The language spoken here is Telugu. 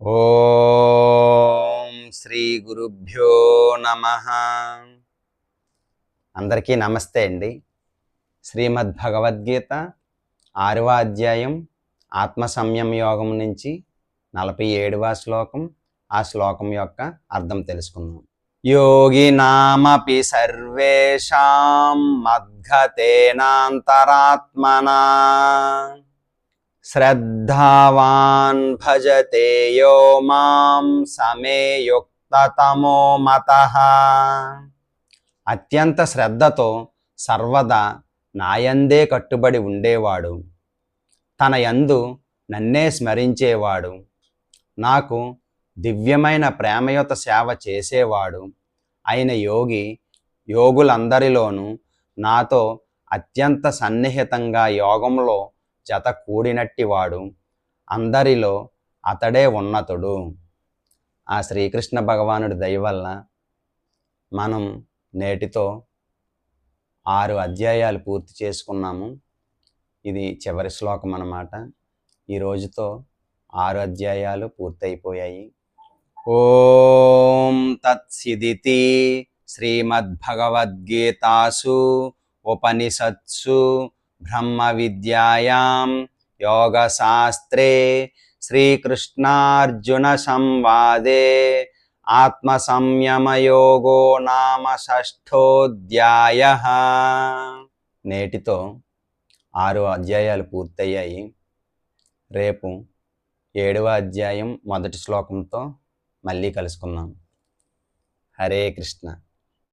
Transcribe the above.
ఓం శ్రీ గురుభ్యో నమః. అందరికీ నమస్తే అండి. శ్రీమద్ భగవద్గీత 6వ అధ్యాయం ఆత్మ సంయమ యోగం నుంచి 47వ శ్లోకం. ఆ శ్లోకం యొక్క అర్థం తెలుసుకుందాం. యోగినామపి సర్వేషాం మద్గతేనాంతరాత్మనా శ్రద్ధావాన్ భజతే యో మాం సమే యుక్తతమో మతః. అత్యంత శ్రద్ధతో సర్వదా నాయందే కట్టుబడి ఉండేవాడు, తన యందు నన్నే స్మరించేవాడు, నాకు దివ్యమైన ప్రేమయుత సేవ చేసేవాడు అయిన యోగులందరిలోనూ నాతో అత్యంత సన్నిహితంగా యోగంలో జత కూడినట్టివాడు, అందరిలో అతడే ఉన్నతుడు. ఆ శ్రీకృష్ణ భగవానుడి దయ వల్ల మనం నేటితో 6 అధ్యాయాలు పూర్తి చేసుకున్నాము. ఇది చివరి శ్లోకం అన్నమాట. ఈ రోజుతో 6 అధ్యాయాలు పూర్తయిపోయాయి. ఓం తత్సిదితి శ్రీమద్భగవద్గీతాసు ఉపనిషత్సు బ్రహ్మ విద్యాయాం యోగశాస్త్రే శ్రీకృష్ణార్జున సంవాదే ఆత్మ సంయమయోగో నామ 6థోధ్యాయః. నేటితో 6 అధ్యాయాలు పూర్తయ్యాయి. రేపు 7వ అధ్యాయం మొదటి శ్లోకంతో మళ్ళీ కలుసుకుందాం. హరే కృష్ణ.